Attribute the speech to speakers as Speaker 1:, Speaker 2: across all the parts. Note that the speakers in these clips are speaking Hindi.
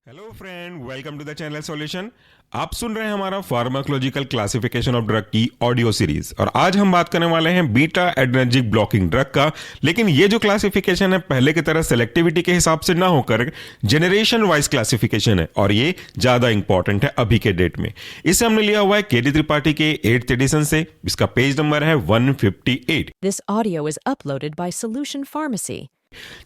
Speaker 1: Hello friend, welcome to the channel solution. आप सुन रहे हैं हमारा फार्माकोलॉजिकल क्लासिफिकेशन ऑफ ड्रग की ऑडियो सीरीज और आज हम बात करने वाले हैं बीटा एड्रेनर्जिक ब्लॉकिंग ड्रग का। लेकिन ये जो क्लासिफिकेशन है पहले की तरह सेलेक्टिविटी के हिसाब से ना होकर जनरेशन वाइज क्लासिफिकेशन है और ये ज्यादा इंपॉर्टेंट है अभी के डेट में। इसे हमने लिया हुआ है केडी त्रिपाठी के 8th एडिशन से। इसका पेज नंबर है 158।
Speaker 2: This audio is uploaded by Solution Pharmacy.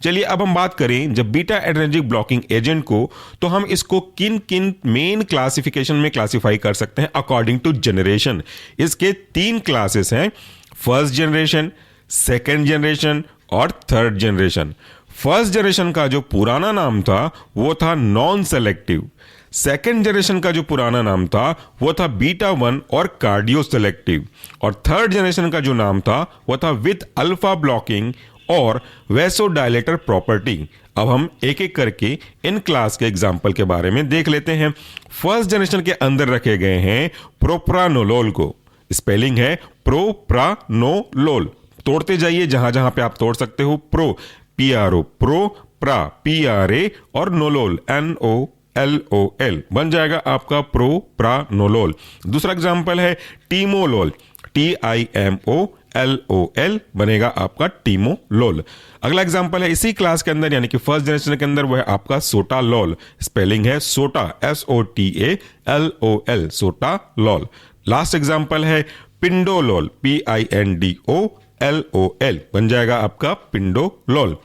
Speaker 1: चलिए अब हम बात करें जब बीटा एड्रेनर्जिक ब्लॉकिंग एजेंट को, तो हम इसको किन किन मेन क्लासिफिकेशन में क्लासिफाई कर सकते हैं अकॉर्डिंग टू जनरेशन। इसके 3 क्लासेस हैं, फर्स्ट जनरेशन, सेकंड जनरेशन और थर्ड जनरेशन। फर्स्ट जनरेशन का जो पुराना नाम था वो था नॉन सेलेक्टिव। सेकेंड जनरेशन का जो पुराना नाम था वो था बीटा 1 और कार्डियो सेलेक्टिव। और थर्ड जनरेशन का जो नाम था वो था विथ अल्फा ब्लॉकिंग और वैसोडायलेटर प्रॉपर्टी। अब हम एक एक करके इन क्लास के एग्जाम्पल के बारे में देख लेते हैं। फर्स्ट जनरेशन के अंदर रखे गए हैं प्रोप्रानोलोल को। स्पेलिंग है प्रोप्रानोलोल। तोड़ते जाइए जहां जहां पे आप तोड़ सकते हो। प्रो PRO, प्रो, प्रा PRA और नोलोल NOLOL बन जाएगा आपका प्रोप्रानोलोल। दूसरा एग्जाम्पल है टीमोलोल, TIMOLOL बनेगा आपका टीमोलोल। अगला एग्जांपल है इसी क्लास के अंदर यानी कि फर्स्ट जनरेशन के अंदर, वो है आपका सोटालोल। स्पेलिंग है सोटा SOTALOL, सोटालोल। लास्ट एग्जांपल है पिंडोलोल, PINDOLOL बन जाएगा आपका पिंडोलोल।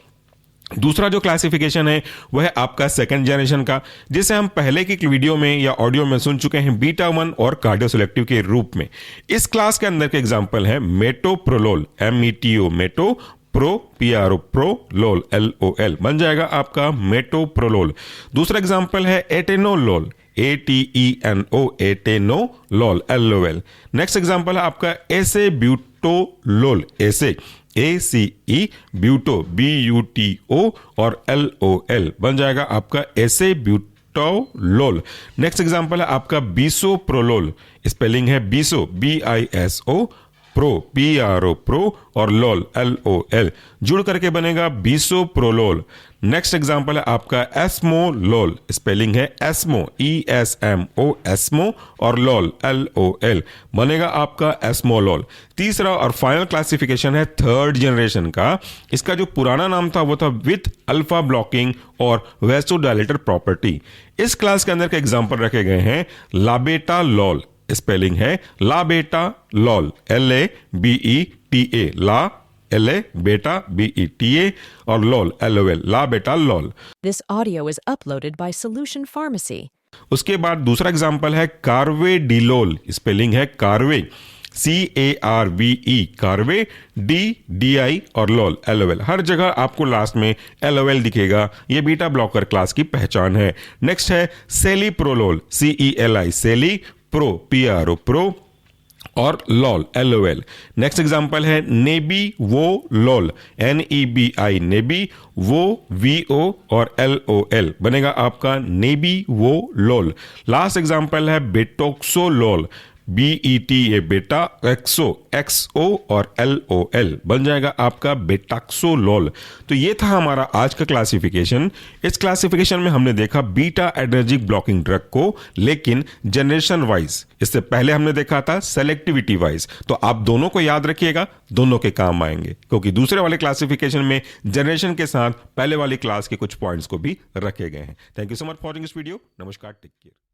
Speaker 1: दूसरा जो क्लासिफिकेशन है वह है आपका सेकंड जनरेशन का, जिसे हम पहले की वीडियो में या ऑडियो में सुन चुके हैं बीटा 1 और कार्डियो सेलेक्टिव के रूप में। इस क्लास के अंदर के एग्जांपल है metoprolol, METO meto, pro PRO prolol LOL बन जाएगा आपका मेटोप्रोलोल। दूसरा एग्जांपल है atenolol, ATENO atenolol LOL। Next example है आपका एसे ब्यूटोलोल, एसे ACE ब्यूटो BUTO और LOL बन जाएगा आपका एसे ब्यूटोलोल। नेक्स्ट एग्जांपल है आपका बिसोप्रोलोल। स्पेलिंग है बिसो BISO, प्रो PRO प्रो और लोल LOL जुड़ करके बनेगा बिसोप्रोलोल। नेक्स्ट एग्जांपल है आपका एस्मोलोल। स्पेलिंग है एस्मो ESMO एस्मो और लोल LOL बनेगा आपका एस्मोलोल। तीसरा और फाइनल क्लासिफिकेशन है थर्ड जनरेशन का। इसका जो पुराना नाम था वो था विथ अल्फा ब्लॉकिंग और वैसोडायलेटर प्रॉपर्टी। इस क्लास के अंदर के एग्जांपल रखे गए हैं लाबेटालोल। स्पेलिंग है लाबेटालोल LABETA, ला LA बेटा BETA और लोल LOL, लाबेटालोल।
Speaker 2: This audio is uploaded by Solution Pharmacy.
Speaker 1: उसके बाद दूसरा एग्जांपल है कार्वेडिलोल। स्पेलिंग है कार्वे CARVE, कार्वे DDI और लोल LOL। हर जगह आपको लास्ट में LOL दिखेगा। ये बीटा ब्लॉकर क्लास की पहचान है। नेक्स्ट है सेलीप्रोलोल, CELI सेली, प्रो PRO प्रो और लोल LOL। नेक्स्ट एग्जांपल है नेबीवोलोल, NEBI नेबी, वो VO और LOL बनेगा आपका नेबीवोलोल। लास्ट एग्जांपल है बेटोक्सोलोल, BETA बेटा, XO और LOL बन जाएगा आपका बेटाक्सोलोल। तो ये था हमारा आज का क्लासिफिकेशन। इस क्लासिफिकेशन में हमने देखा बीटा एड्रेनर्जिक ब्लॉकिंग ड्रग को, लेकिन जनरेशन वाइज। इससे पहले हमने देखा था सेलेक्टिविटी वाइज। तो आप दोनों को याद रखिएगा, दोनों के काम आएंगे, क्योंकि दूसरे वाले क्लासिफिकेशन में जनरेशन के साथ पहले वाली क्लास के कुछ पॉइंट्स को भी रखे गए हैं। Thank you so much for watching this video. नमस्कार, टेक केयर।